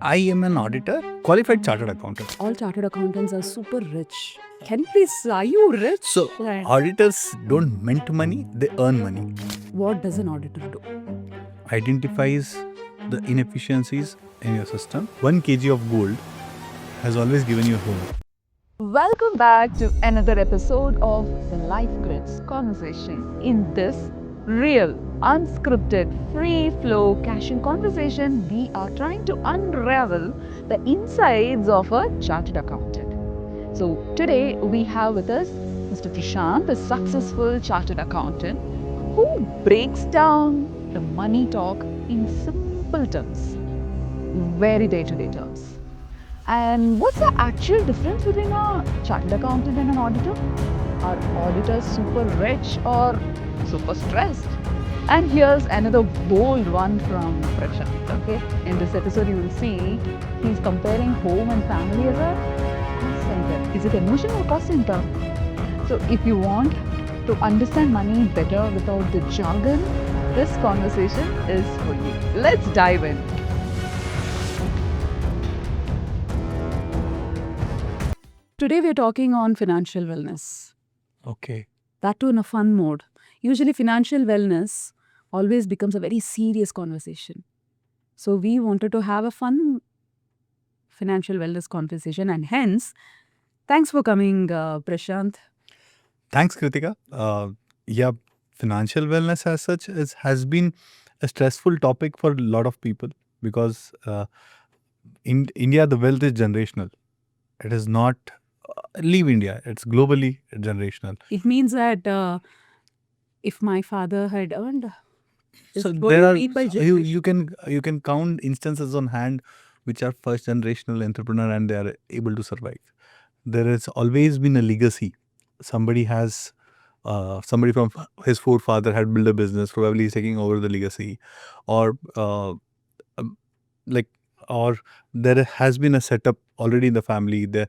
I am an auditor, qualified chartered accountant. All chartered accountants are super rich. Can you please, are you rich? So, And auditors don't mint money, they earn money. what does an auditor do? Identifies the inefficiencies in your system. 1 kg of gold has always given you a home. Welcome back to another episode of the Life Grids Conversation. In this real, unscripted, free flow casual conversation, we are trying to unravel the insides of a chartered accountant. So, today we have with us Mr. Prashant, a successful chartered accountant who breaks down the money talk in simple terms, very day to day terms. And what's the actual difference between a chartered accountant and an auditor? Are auditors super rich or super stressed? And here's another bold one from Prashant. Okay, in this episode you will see he's comparing home and family as a cost center. Is it emotion or cost center? So if you want to understand money better without the jargon, this conversation is for you. Let's dive in. Today we're talking on financial wellness. Okay. That too in a fun mode. Usually financial wellness always becomes a very serious conversation. So we wanted to have a fun financial wellness conversation, and hence, thanks for coming, Prashant. Thanks, Krithika. Yeah, financial wellness as such has been a stressful topic for a lot of people because in India, the wealth is generational. It is not, leave India, it's globally generational. It means that if my father had earned, is So what there you are mean by you can count instances on hand which are first generational entrepreneur and they are able to survive. There has always been a legacy. Somebody has somebody from his forefather had built a business. Probably he's taking over the legacy, or like or there has been a setup already in the family. They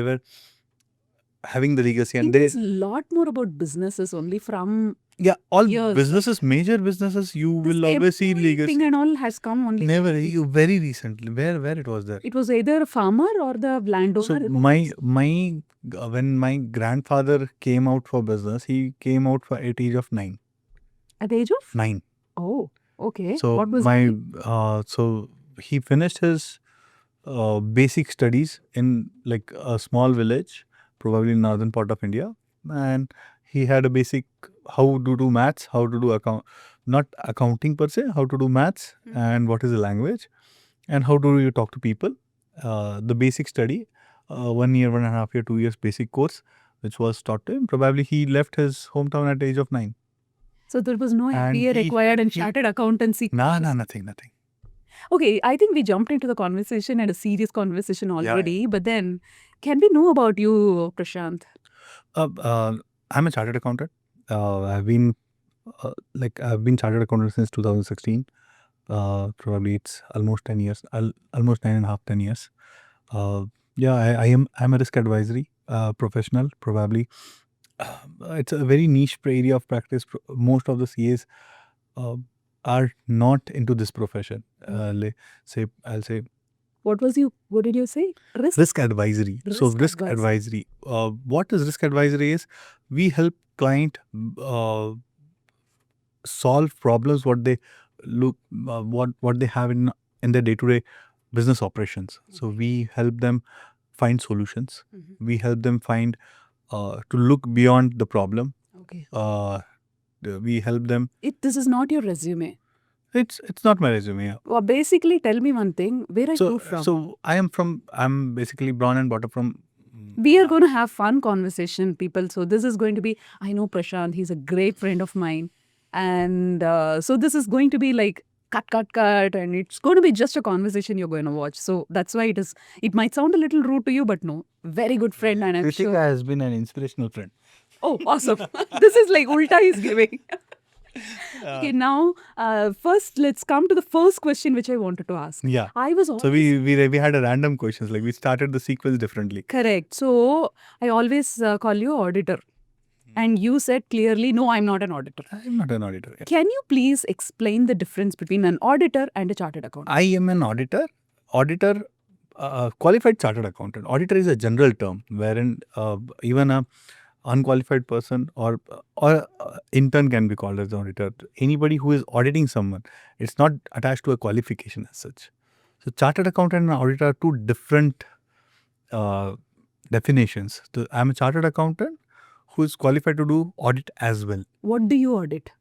were having the legacy I and think they there's a lot more about businesses only from all years. businesses, major businesses, you This will always see employee thing legacy. and all has come only. Never, you very recently. Where it was there. It was either a farmer or the landowner. So my when my grandfather came out for business, he came out at age of 9. At the age of 9. Oh, okay. So What was my he? so he finished his basic studies in like a small village, probably in northern part of India, and he had a basic how to do maths, how to do not accounting per se, how to do maths and what is the language, and how do you talk to people. The basic study, 1 year, 1.5 year, 2 years basic course, which was taught to him. Probably he left his hometown at the age of 9. So there was no And MBA he- required in chartered accountancy. Nothing. Okay, I think we jumped into the conversation and a serious conversation Yeah. already. But then, can we know about you, Prashant? I'm a chartered accountant. I've been chartered accountant since 2016. Probably it's almost 10 years, almost 9.5, 10 years. I'm a risk advisory professional. Probably it's a very niche area of practice. Most of the CAs are not into this profession. I'll say What did you say? risk advisory. So risk advisory. advisory. What is risk advisory is we help client solve problems what they what they have in their day-to-day business operations. So we help them find solutions. We help them find to look beyond the problem. Okay. We help them. This is not your resume. It's not my resume. Yeah. Well, basically, tell me one thing. Where are you from? So I'm basically born and brought up from. We are going to have fun conversation, people. So this is going to be, I know Prashant, he's a great friend of mine. And so this is going to be like cut. And it's going to be just a conversation you're going to watch. So that's why it might sound a little rude to you, but no, very good friend. And I'm Krithika sure. has been an inspirational friend. Oh, awesome. This is like ulta he's giving. Okay, now first let's come to the first question which I wanted to ask. Yeah. I was So we had a random questions, like we started the sequence differently. correct. So I always call you auditor. And you said clearly, no, I'm not an auditor. I'm not an auditor. Yeah. Can you please explain the difference between an auditor and a chartered accountant? I am an auditor. Auditor, qualified chartered accountant. Auditor is a general term wherein even a unqualified person or intern can be called as an auditor. Anybody who is auditing someone, it's not attached to a qualification as such. So chartered accountant and auditor are two different definitions. So I'm a chartered accountant who is qualified to do audit as well. What do you audit?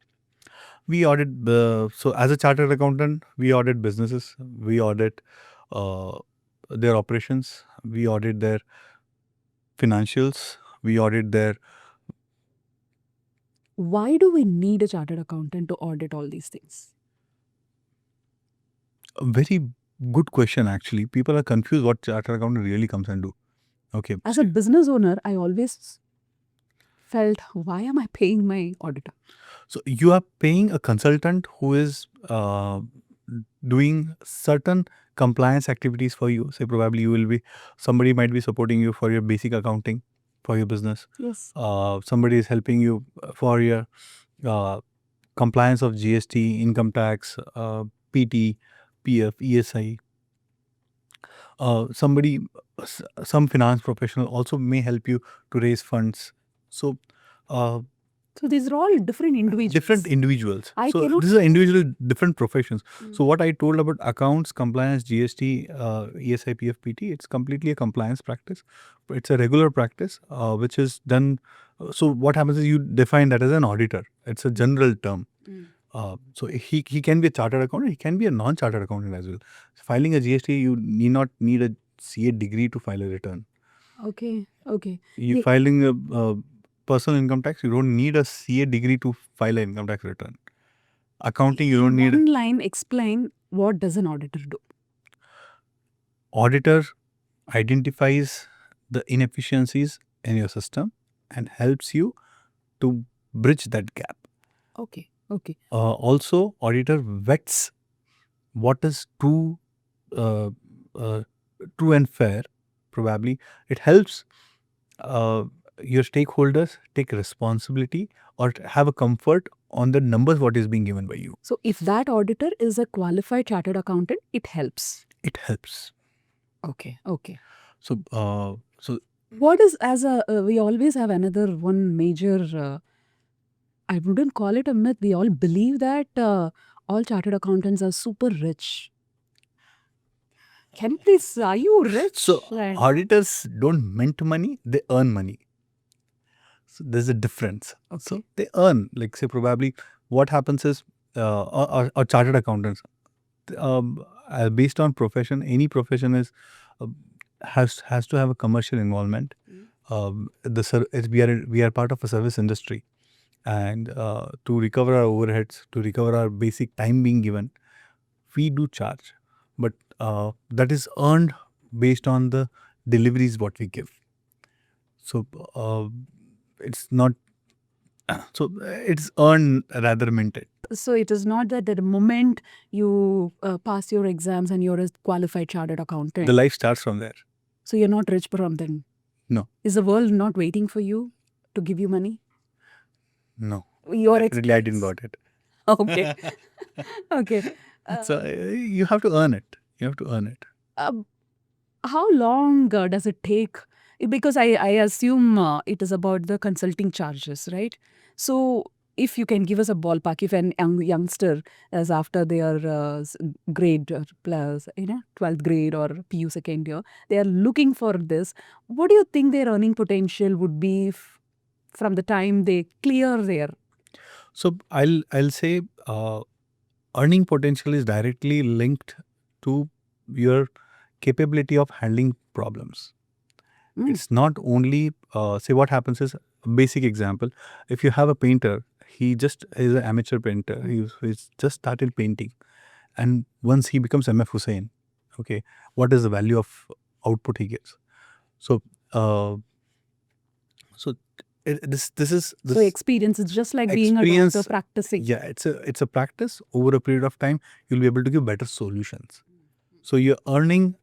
We audit, so as a chartered accountant, we audit businesses, we audit their operations, we audit their financials, we audit their. Why do we need a chartered accountant to audit all these things? A very good question, actually. People are confused what chartered accountant really comes and do. Okay. As a business owner, I always felt, why am I paying my auditor? So you are paying a consultant who is doing certain compliance activities for you. Say probably you will be, somebody might be supporting you for your basic accounting for your business. Yes. Somebody is helping you for your compliance of GST, income tax, PT, PF, ESI. Some finance professional also may help you to raise funds. So So these are all different individuals. different individuals. I So cannot- these are individual different professions. So what I told about accounts, compliance, GST, ESI, PF, PT, it's completely a compliance practice. It's a regular practice which is done. So what happens is you define that as an auditor. It's a general term. So he can be a chartered accountant. He can be a non-chartered accountant as well. Filing a GST, you need not need a CA degree to file a return. Okay. Okay. You filing a personal income tax, you don't need a CA degree to file an income tax return. Accounting, you don't need. One line, explain what does an auditor do? Auditor identifies the inefficiencies in your system and helps you to bridge that gap. Okay. Okay. Also, auditor vets what is true and fair. Probably it helps your stakeholders take responsibility or have a comfort on the numbers what is being given by you. So if that auditor is a qualified chartered accountant, it helps. It helps. Okay. Okay. So What is, as a, we always have another one major, I wouldn't call it a myth. We all believe that all chartered accountants are super rich. Can you please, are you rich? So And- auditors don't mint money, they earn money. So there's a difference. So Okay. they earn, like say probably what happens is, or chartered accountants, based on profession, any profession is has to have a commercial involvement. We are part of a service industry, and to recover our overheads, to recover our basic time being given, we do charge, but that is earned based on the deliveries what we give. So it's not. So it's earned rather minted. So it is not that at the moment you pass your exams and you're a qualified chartered accountant. The life starts from there. So you're not rich from then. No. Is the world not waiting for you to give you money? No. Your Really, I didn't got it. Okay. Okay. So you have to earn it. You have to earn it. How long does it take? Because I assume it is about the consulting charges, right? So if you can give us a ballpark, if an youngster is after their grade plus, 12th grade or PU second year, they are looking for this, what do you think their earning potential would be from the time they clear their? So I'll say earning potential is directly linked to your capability of handling problems. It's not only, say what happens is, a basic example, if you have a painter, he just is an amateur painter, he's just started painting, and once he becomes MF Hussain, okay, what is the value of output he gives? So this is So experience is just like being a experience- doctor practicing. Yeah, it's a practice. Over a period of time, you'll be able to give better solutions. So your earning,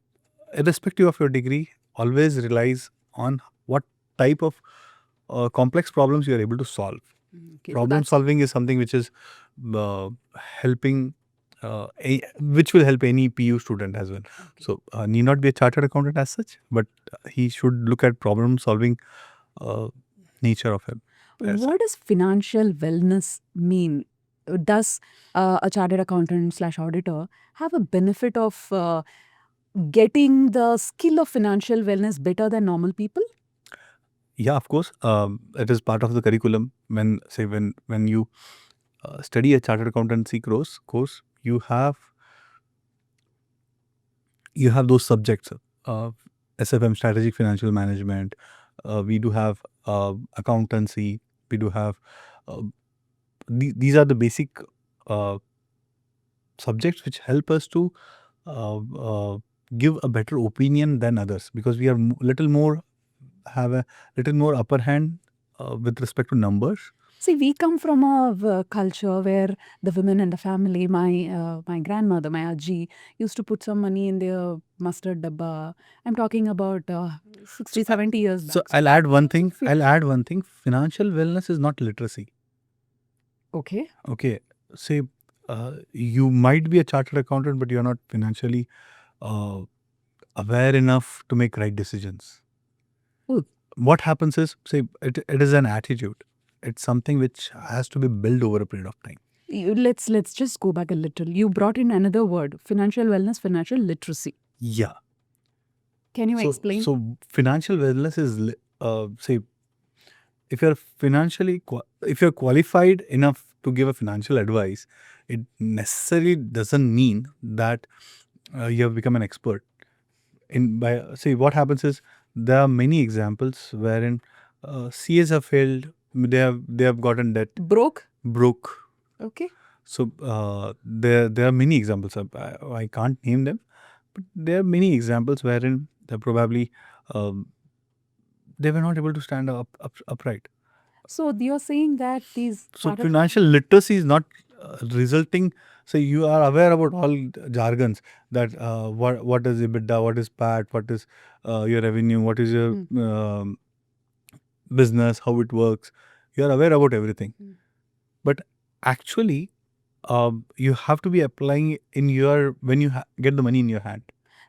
irrespective of your degree, always relies on what type of complex problems you are able to solve. Okay, so Problem that's- solving is something which is helping, which will help any PU student as well. So need not be a chartered accountant as such, but he should look at problem solving nature of him. What does financial wellness mean? Does a chartered accountant / auditor have a benefit of getting the skill of financial wellness better than normal people? Yeah, of course. It is part of the curriculum. When you study a chartered accountancy course, you have those subjects. SFM, strategic financial management. We do have accountancy. We do have these are the basic subjects which help us to give a better opinion than others, because we are have a little more upper hand with respect to numbers. See, we come from a culture where the women in the family, my grandmother, my aji, used to put some money in their mustard dabba. I'm talking about 60, 70 years back. So I'll add one thing. Financial wellness is not literacy. Okay. Okay. Say you might be a chartered accountant, but you're not financially aware enough to make right decisions. What happens is, say, it is an attitude. It's something which has to be built over a period of time. Let's just go back a little. You brought in another word: financial wellness, financial literacy. Yeah. Can you explain? So financial wellness is, say, if you're qualified enough to give a financial advice, it necessarily doesn't mean that you have become an expert. What happens is, there are many examples wherein CAs have failed. They have gotten debt. Broke. Okay. So there are many examples. I can't name them, but there are many examples wherein they probably they were not able to stand upright. So you're saying that these So financial literacy is not resulting. So you are aware about all jargons, that what is EBITDA, what is PAT, what is your revenue, what is your business, how it works. You are aware about everything, but actually, you have to be applying in when you get the money in your hand.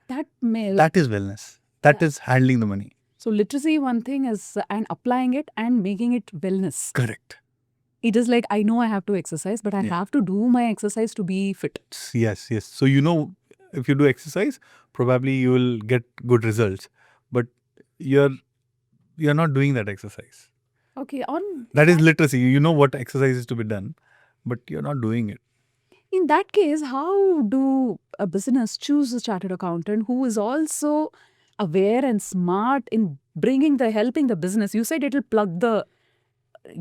That is wellness. That is handling the money. So literacy, one thing is, and applying it and making it wellness. Correct. It is like, I know I have to exercise, but I have to do my exercise to be fit. Yes. So if you do exercise, probably you will get good results, but you're not doing that exercise. Okay. That is literacy. You know what exercise is to be done, but you're not doing it. In that case, how do a business choose a chartered accountant who is also aware and smart in helping the business? You said it will plug the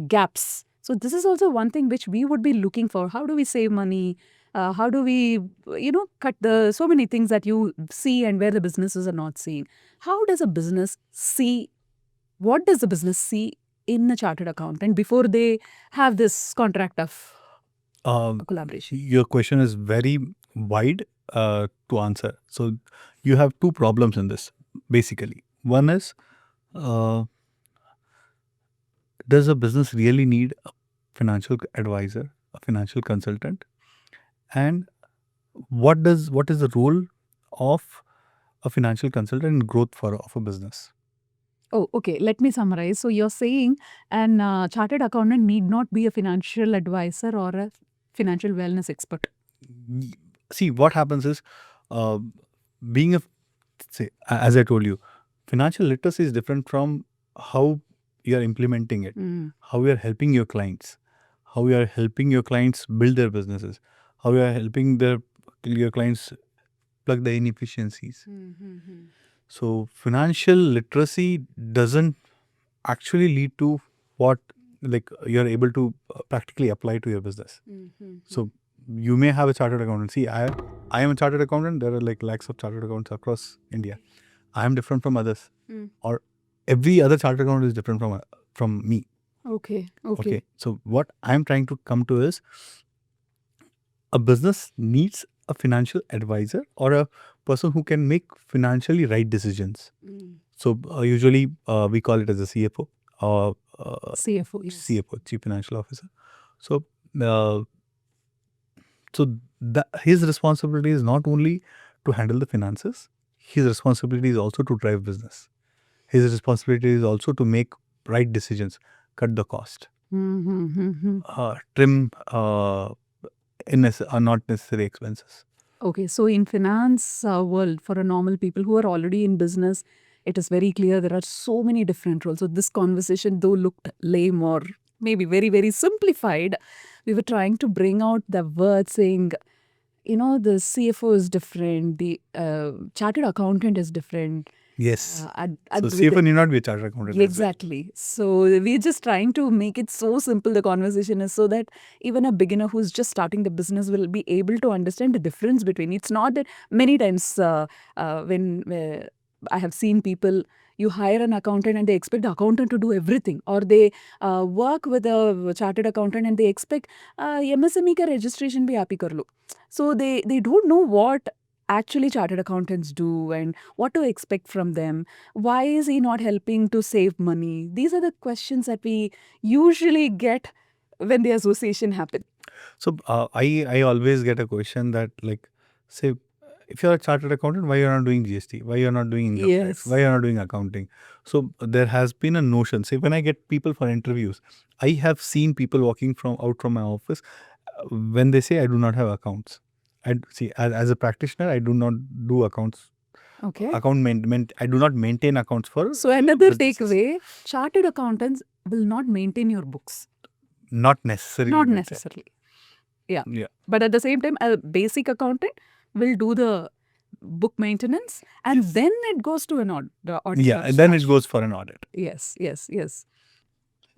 gaps. So this is also one thing which we would be looking for. How do we save money? How do we, cut so many things that you see and where the businesses are not seeing? How does a business see? What does the business see in a chartered accountant before they have this contract of collaboration? Your question is very wide to answer. So you have two problems in this, basically. One is, does a business really need a financial advisor, a financial consultant? And what is the role of a financial consultant in growth of a business? Oh, okay. Let me summarize. So you're saying an chartered accountant need not be a financial advisor or a financial wellness expert. See, what happens is, being as I told you, financial literacy is different from how you are implementing it, how you are helping your clients, how you are helping your clients build their businesses, how you are helping your clients plug the inefficiencies. So financial literacy doesn't actually lead to what you're able to practically apply to your business. So you may have a chartered accountant. See, I am a chartered accountant. There are lakhs of chartered accountants across India. I am different from others, or every other chartered accountant is different from me. Okay. So what I'm trying to come to is, a business needs a financial advisor or a person who can make financially right decisions. So usually we call it as a CFO, or CFO, yes. CFO, Chief Financial Officer. So, his responsibility is not only to handle the finances. His responsibility is also to drive business. His responsibility is also to make right decisions, cut the cost, trim not necessary expenses. Okay, so in finance world, for a normal people who are already in business, it is very clear there are so many different roles. So this conversation, though looked lame or maybe very, very simplified, we were trying to bring out the word saying, the CFO is different, the chartered accountant is different. Yes. At So with CFO need not be a chartered accountant. as well. Exactly. So we're just trying to make it so simple, the conversation is, so that even a beginner who's just starting the business will be able to understand the difference between. It's not that many times when I have seen people, you hire an accountant and they expect the accountant to do everything, or they work with a chartered accountant and they expect MSME ka registration bhi aap hi kar lo. So they don't know what actually chartered accountants do and what to expect from them. Why is he not helping to save money? These are the questions that we usually get when the association happens. So I always get a question that, like, say, if you're a chartered accountant, why you're not doing GST? Why you're not doing income tax? Yes. Why you're not doing accounting? So there has been a notion. Say, when I get people for interviews, I have seen people walking out from my office when they say I do not have accounts. As a practitioner, I do not do accounts. Okay. I do not maintain accounts for. So another businesses. takeaway, chartered accountants will not maintain your books. Not necessarily. Not let's say. necessarily. Yeah. Yeah. But at the same time, a basic accountant will do the book maintenance and then it goes to the auditor. Yeah, and then it goes for an audit. Yes.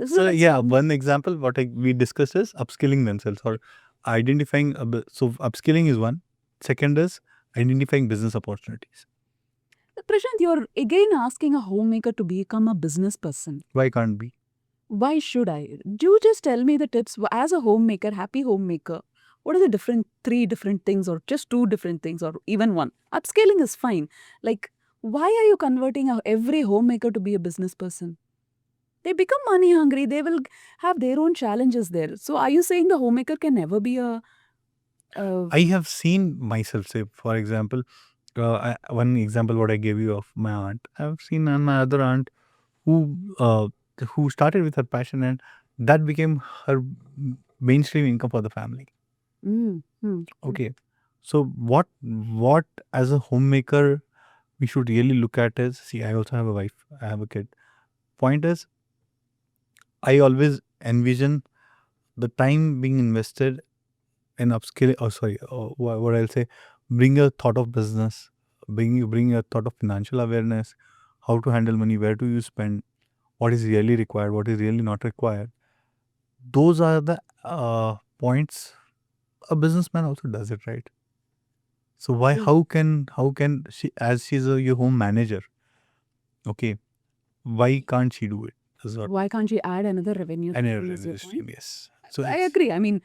So yeah, one example we discussed is upskilling themselves or identifying. So upskilling is one. Second is identifying business opportunities. Prashant, you're again asking a homemaker to become a business person. Why can't be? Why should I? Do just tell me the tips as a homemaker, happy homemaker. What are the three different things, or just two different things, or even one? Upscaling is fine. Like, why are you converting every homemaker to be a business person? They become money hungry. They will have their own challenges there. So, are you saying the homemaker can never be a? I have seen myself, say, for example, one example what I gave you of my aunt. I've seen my other aunt who started with her passion, and that became her mainstream income for the family. Okay, so what as a homemaker we should really look at is, see, I also have a wife, I have a kid. Point is, I always envision the time being invested in upskilling. What I'll say, bring a thought of business, bring a thought of financial awareness, how to handle money, where do you spend, what is really required, what is really not required. Those are the points. A businessman also does it, right? So why? How can she, as she's your home manager? Okay, why can't she do it? Why can't you add another revenue? Stream, yes. So I agree. I mean,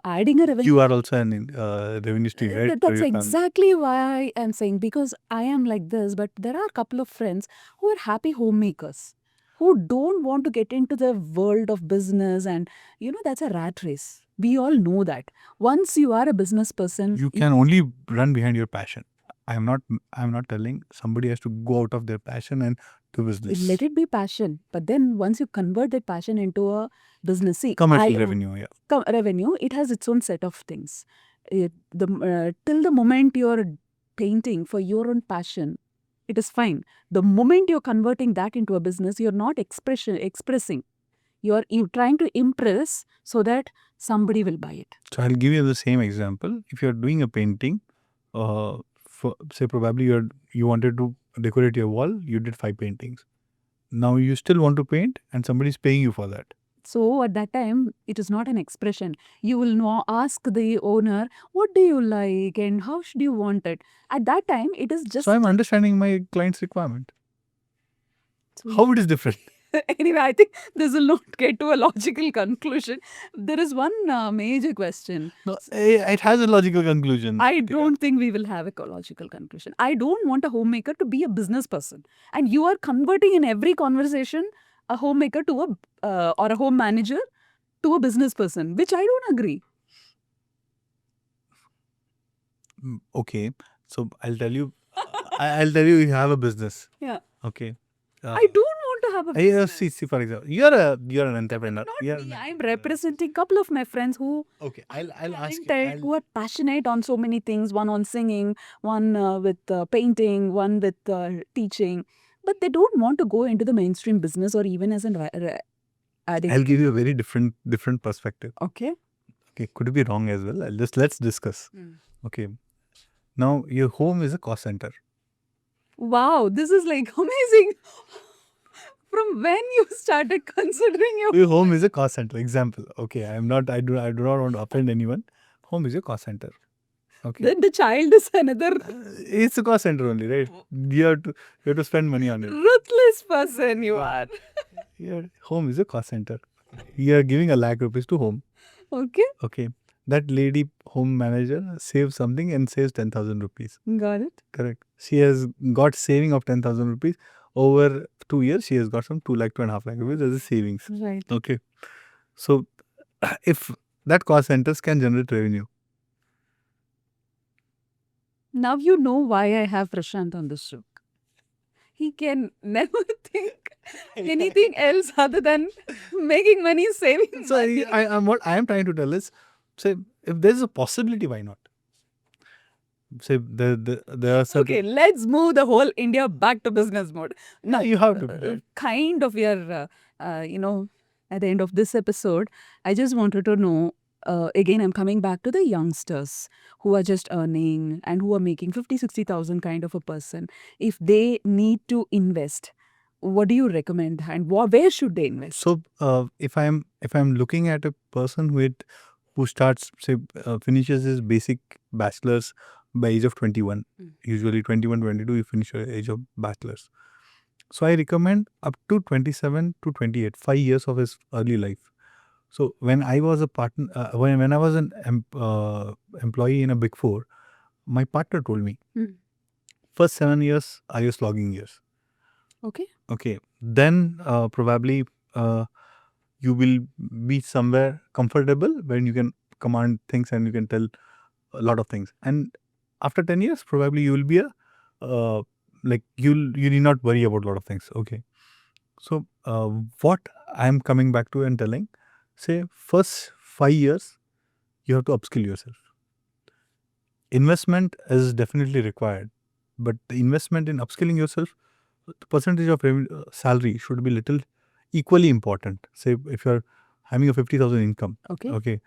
adding a revenue. you are also an revenue stream, right? That's exactly why I'm saying, because I am like this, but there are a couple of friends who are happy homemakers who don't want to get into the world of business, and that's a rat race. We all know that. Once you are a business person, you can only run behind your passion. I'm not telling somebody has to go out of their passion and do business. Let it be passion, but then once you convert that passion into a business, commercial revenue, yeah. Revenue, it has its own set of things. Till the moment you're painting for your own passion, it is fine. The moment you're converting that into a business, you're not expressing. You're trying to impress so that somebody will buy it. So I'll give you the same example. If you're doing a painting, say probably you wanted to decorate your wall, you did 5 paintings. Now you still want to paint and somebody's paying you for that. So at that time, it is not an expression. You will now ask the owner, what do you like and how should you want it? At that time, it is just... So I'm understanding my client's requirement. How it is different? Anyway, I think this will not get to a logical conclusion. There is one major question. No, it has a logical conclusion. I don't think we will have a logical conclusion. I don't want a homemaker to be a business person. And you are converting in every conversation a homemaker to or a home manager to a business person, which I don't agree. Okay, so I'll tell you. I'll tell you. You have a business. Yeah. Okay. I don't want to have a business. See, for example, you're an entrepreneur. Not You're me. an I'm entrepreneur. representing a couple of my friends who Okay, I'll ask you. talented, who are passionate on so many things. One on singing, one with painting, one with teaching. But they don't want to go into the mainstream business or even as an addict. I'll give you a very different perspective. Okay. Okay, could be wrong as well. Let's discuss. Okay, now your home is a cost center. Wow, this is like amazing. From when you started considering your Your home is a cost center. Example. Okay, I do not want to offend anyone. Home is your cost center. Okay. then the child is another It's a cost center only, right? You have to spend money on it. ruthless person you are. Your home is a cost center. You are giving ₹1,00,000 to home. Okay, Okay. That lady home manager saves something and saves 10,000 rupees. got it. Correct. She has got saving of 10,000 rupees. Over 2 years, she has got some 2 lakh, 2.5 lakh rupees as a savings. Right. Okay. So, if that cost centers can generate revenue. Now you know why I have Prashant on the show. He can never think anything else other than making money, saving So, money. what I am trying to tell is, say, if there is a possibility, why not? Say, there are certain... Okay, let's move the whole India back to business mode. No, you have to do that. Kind of we are, at the end of this episode, I just wanted to know, again, I'm coming back to the youngsters who are just earning and who are making 50,000-60,000 kind of a person. If they need to invest, what do you recommend and where should they invest? So, if I'm looking at a person who starts, say, finishes his basic bachelor's by age of 21, usually 21, 22, you finish your age of bachelor's. So, I recommend up to 27 to 28, 5 years of his early life. So, when I was a partner, when I was an employee in a Big Four, my partner told me, first 7 years are your slogging years. Okay. Okay. Then probably you will be somewhere comfortable when you can command things and you can tell a lot of things. And after 10 years, probably you will be you need not worry about a lot of things. Okay. So what I'm coming back to and telling, say first 5 years, you have to upskill yourself. Investment is definitely required, but the investment in upskilling yourself, the percentage of salary should be little equally important. Say if you're having a 50,000 income, Okay.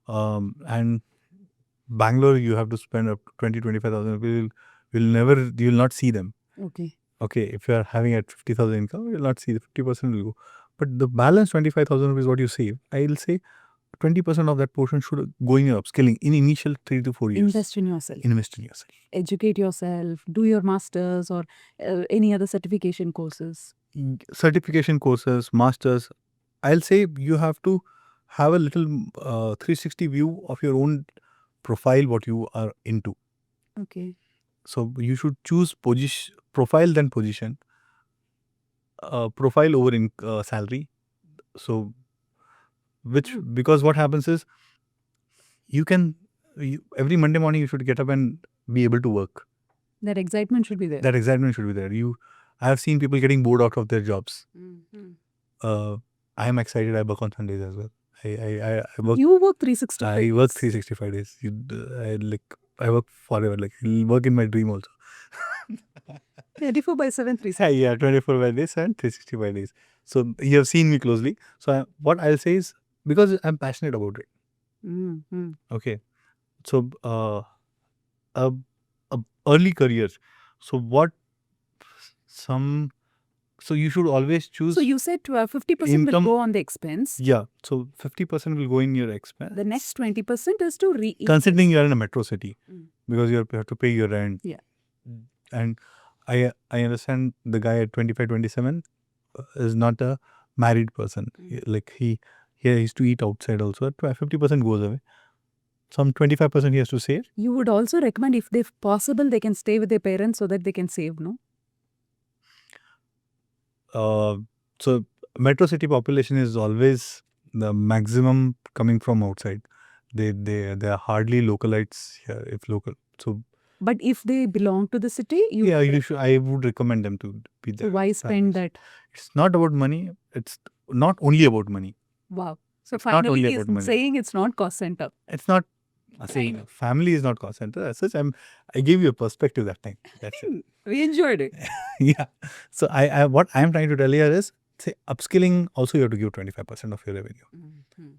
And Bangalore you have to spend up to 20-25,000. You will not see them. Okay. Okay, if you are having at 50,000 income, you will not see the 50% will go. But the balance 25,000 rupees what you save, I will say 20% of that portion should go in your upskilling in initial 3 to 4 years. Invest in yourself. Invest in yourself. Educate yourself. Do your masters or any other certification courses. Certification courses, masters. I'll say you have to have a little 360 view of your own profile, what you are into. Okay. So you should choose profile then position. Profile over in salary. So because what happens is every Monday morning you should get up and be able to work. That excitement should be there. I have seen people getting bored out of their jobs. I am excited. I work on Sundays as well. I work. You work 365 I work 365 days. I work forever. Like I'll work in my dream also. 24/7, 365. Yeah, 24 days and 365 days. So you have seen me closely. So what I'll say is, because I'm passionate about it. Okay. So early careers. So you should always choose. So you said 50% will income. go on the expense. Yeah. So 50% will go in your expense. The next 20% is to considering you are in a metro city, because you have to pay your rent. Yeah. And I understand the guy at 25, 27 is not a married person. Like he has to eat outside also. 50% goes away. Some 25% he has to save. You would also recommend, if possible, they can stay with their parents so that they can save, no? So metro city population is always the maximum coming from outside. They are hardly localites here, if local. So But if they belong to the city, you yeah, you should. I would recommend them to be so there. why spend that? It's not about money. It's not only about money. Wow. So It's not only finally, about he's money. saying it's not cost center. It's not saying family is not cost center. As such, I gave you a perspective that time. That's it. We enjoyed it. Yeah. So I what I'm trying to tell here is, say, upskilling also you have to give 25% of your revenue.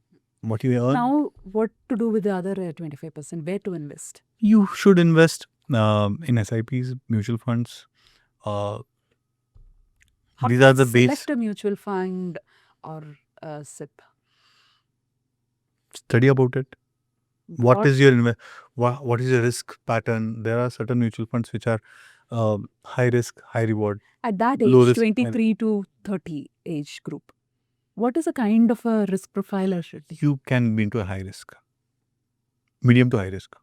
What you earn, Now, what to do with the other 25%? Where to invest? you should invest in SIPs, mutual funds. How These do are I the base. select a mutual fund or a SIP? Study about it. What is your what is your risk pattern? There are certain mutual funds which are high risk, high reward. At that low age, risk, 23 to 30 age group? What is a kind of a risk profile I should take? You can be into a high risk, medium to high risk.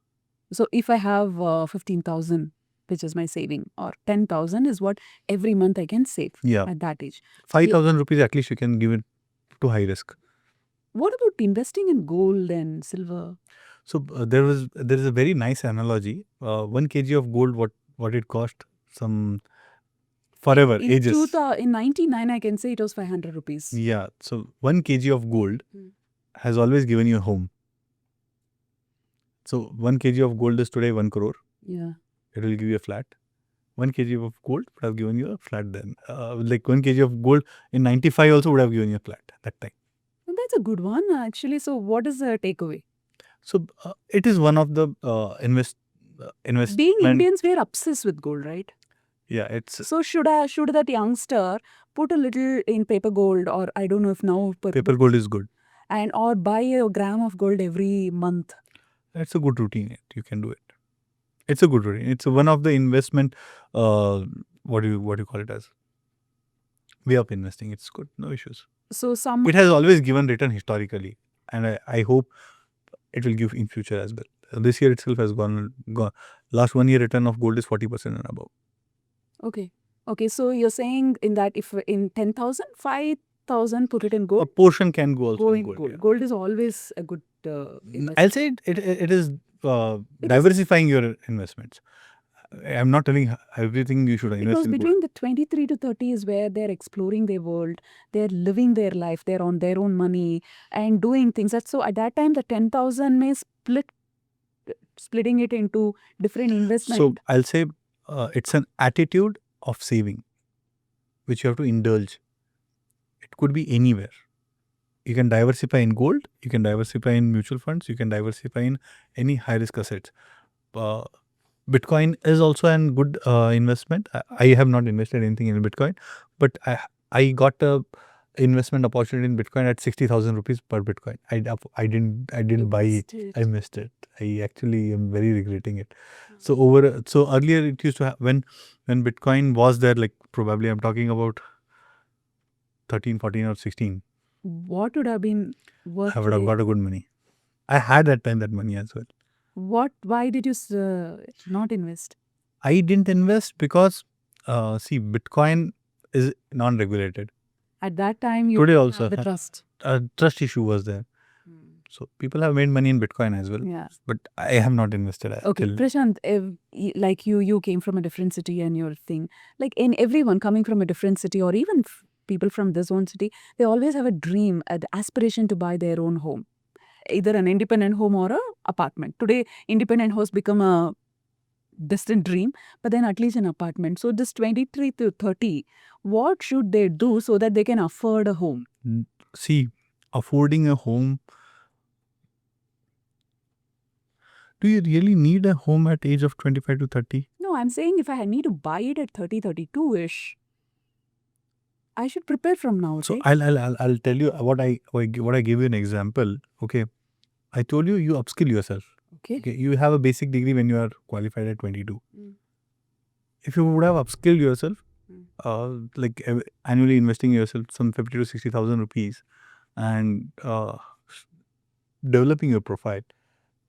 So if I have 15,000, which is my saving, or 10,000 is what every month I can save Yeah, at that age. 5,000 rupees at least you can give it to high risk. What about investing in gold and silver? So there is a very nice analogy. 1 kg of gold, what it cost? Some forever In ages. in 99, I can say it was 500 rupees. Yeah. So 1 kg of gold Hmm. has always given you a home. So 1 kg of gold is today 1 crore. Yeah. It will give you a flat. 1 kg of gold would have given you a flat then. Like 1 kg of gold in 95 also would have given you a flat that time. And that's a good one, actually. So what is the takeaway? So it is one of the investment. Being Indians, we're obsessed with gold, right? Yeah, it's So should that youngster put a little in paper gold, or I don't know if now paper gold is good. and or buy a gram of gold every month? It's a good routine. You can do it. It's a good routine. It's one of the investment. What do you call it as? Way of investing. It's good. No issues. So some It has always given return historically, and I hope it will give in future as well. This year itself has gone. Last 1 year return of gold is 40% and above. okay. So you're saying in that if in 10,000, 5,000 put it in A gold. portion can go also Go in in gold. gold. Yeah. Gold is always a good investment. I'll say it is diversifying your investments. I'm not telling everything you should invest Because in gold. between the 23 to 30 is where they're exploring their world, they're living their life, they're on their own money and doing things. So at that time, the 10,000 may splitting it into different investments. So I'll say it's an attitude of saving, which you have to indulge. It could be anywhere. You can diversify in gold, you can diversify in mutual funds, you can diversify in any high risk assets. Bitcoin is also a good investment. I have not invested anything in Bitcoin, but I got a investment opportunity in Bitcoin at 60,000 rupees per Bitcoin. I didn't buy it. I missed it. I actually am very regretting it. So earlier it used to have when Bitcoin was there, like probably I'm talking about 13, 14 or 16. What would have been worth I would have it? got a good money. I had that time that money as well. Why did you not invest? I didn't invest because see, Bitcoin is non-regulated. At that time, you Today didn't also have the trust. a trust issue was there. So people have made money in Bitcoin as well. Yeah. But I have not invested. Okay, Till Prashant, like you came from a different city and your thing, like in everyone coming from a different city or even people from this own city, they always have a dream, an aspiration to buy their own home, either an independent home or a apartment. Today, independent homes become a distant dream, but then at least an apartment. So this 23 to 30, what should they do so that they can afford a home? see, affording a home. Do you really need a home at age of 25 to 30? No, I'm saying if I need to buy it at 30, 32-ish, I should prepare from now, So right? I'll tell you what I gave you an example. Okay, I told you upskill yourself. Okay, you have a basic degree when you are qualified at 22. If you would have upskilled yourself, like annually investing yourself some 50 to 60,000 rupees and developing your profile,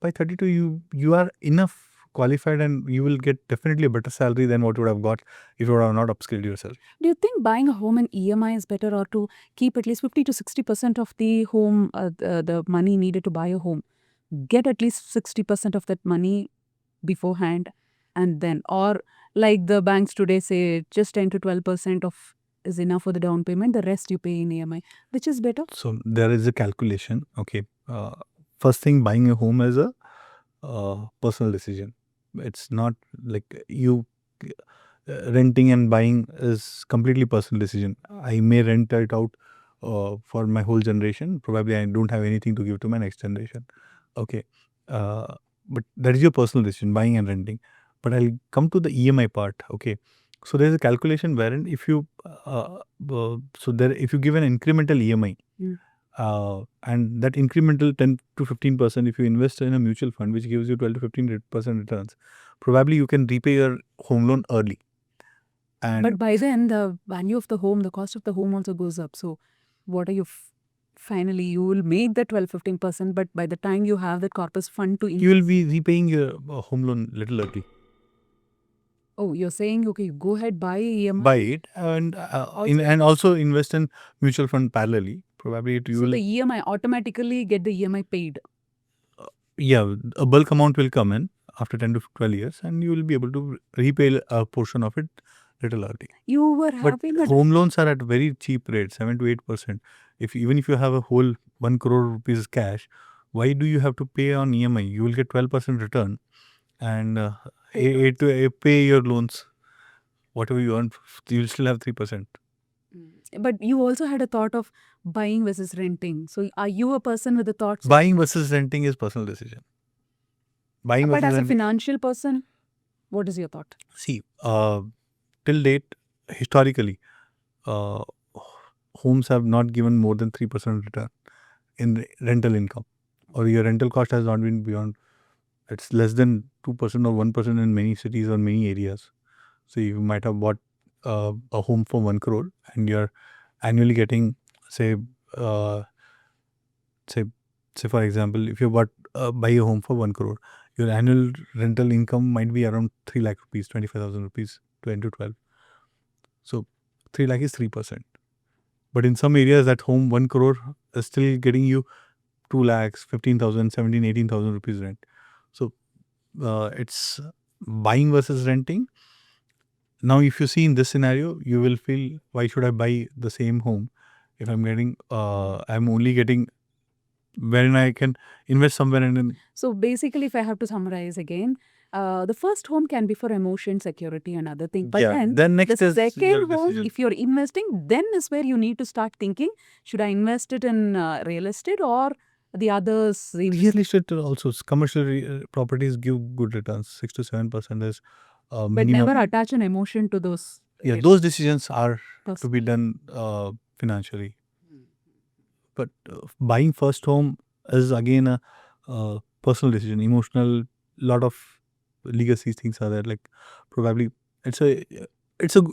by 32 you are enough qualified and you will get definitely a better salary than what you would have got if you would have not upskilled yourself. Do you think buying a home in EMI is better, or to keep at least 50 to 60% of the home, the money needed to buy a home? Get at least 60% of that money beforehand and then, or like the banks today say, just 10 to 12% of is enough for the down payment, the rest you pay in EMI. Which is better? So there is a calculation. Okay. First thing, buying a home is a personal decision. It's not like you renting and buying is completely personal decision. I may rent it out for my whole generation. Probably I don't have anything to give to my next generation. Okay. But that is your personal decision, buying and renting. But I'll come to the EMI part. Okay. So there's a calculation wherein if you if you give an incremental EMI, and that incremental 10 to 15%, if you invest in a mutual fund which gives you 12 to 15% returns, probably you can repay your home loan early. And But by then, the value of the home, the cost of the home also goes up. So, what are you finally? You will make the 12-15%, but by the time you have that corpus fund to you will be repaying your home loan little early. Oh, you're saying, okay, go ahead, buy EMI. Buy it and and also invest in mutual fund parallelly. Probably you So will. the EMI automatically get the EMI paid. Yeah, a bulk amount will come in after 10 to 12 years and you will be able to repay a portion of it little early. You were But having a home loans are at very cheap rate, 7 to 8%. Even if you have a whole 1 crore rupees cash, why do you have to pay on EMI? You will get 12% return and pay your loans. Whatever you earn, you will still have 3%. But you also had a thought of buying versus renting. So are you a person with the thoughts? Buying versus renting is personal decision. Buying But versus as a renting. financial person, what is your thought? See, till date, historically, homes have not given more than 3% return in rental income, or your rental cost has not been beyond, it's less than 2% or 1% in many cities or many areas. So you might have bought a home for 1 crore and you're annually getting, say, for example, if you buy a home for 1 crore, your annual rental income might be around 3 lakh rupees, 25,000 rupees, 10 to 12. So 3 lakh is 3%. But in some areas, that home 1 crore is still getting you 2 lakhs, 15,000, 17, 18,000 rupees rent. So it's buying versus renting. Now, if you see in this scenario, you will feel, why should I buy the same home if I'm getting, I'm only getting wherein I can invest somewhere and then. So basically, if I have to summarize again, the first home can be for emotion, security, and other things. But then next the is your second home, decision. if you're investing, then is where you need to start thinking: should I invest it in real estate or the others? Real estate also, commercial properties give good returns. 6 to 7% is But minimum. never attach an emotion to those. Yeah, those decisions are Those- to be done financially. But buying first home is again a personal decision, emotional. Lot of legacy things are there. Like probably it's a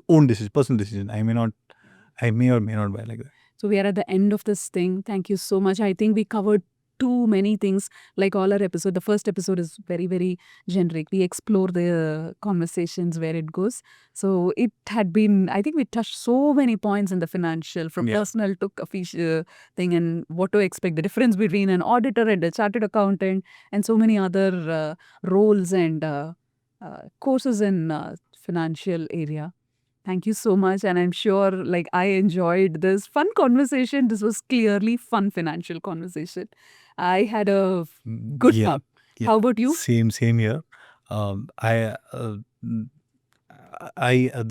own decision, personal decision. I may or may not buy like that. So we are at the end of this thing. Thank you so much. I think we covered too many things. Like all our episode, the first episode is very, very generic. We explore the conversations where it goes. So it had been, I think we touched so many points in the financial, from personal to official thing, and what to expect, the difference between an auditor and a chartered accountant, and so many other roles and courses in financial area. Thank you so much. And I'm sure like I enjoyed this fun conversation. This was clearly fun financial conversation. I had a good fun. How about you? Same here. The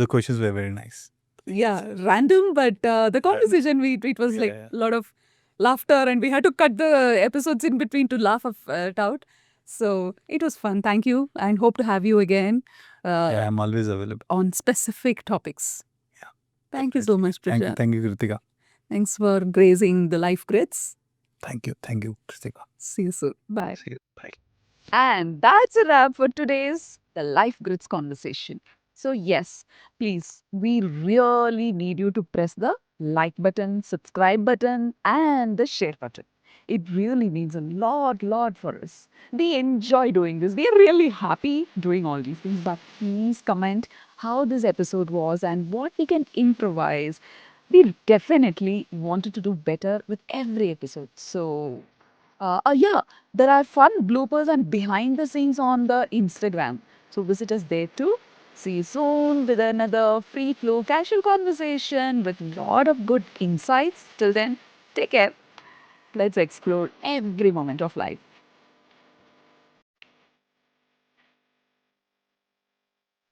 questions were very nice. Yeah, random, but the conversation, it was like a lot of laughter, and we had to cut the episodes in between to laugh it out. So it was fun. Thank you, and hope to have you again I'm always available. on specific topics. Yeah. Thank you so much, Prashant. Thank you, Krithika. Thanks for gracing the life grids. Thank you, Krithika. See you soon. Bye. See you. Bye. And that's a wrap for today's The Life Grids conversation. So, yes, please, we really need you to press the like button, subscribe button, and the share button. It really means a lot for us. We enjoy doing this. We are really happy doing all these things. But please comment how this episode was and what we can improvise. We definitely wanted to do better with every episode. So, yeah, there are fun bloopers and behind the scenes on the Instagram. So visit us there too. See you soon with another free flow casual conversation with lot of good insights. Till then, take care. Let's explore every moment of life.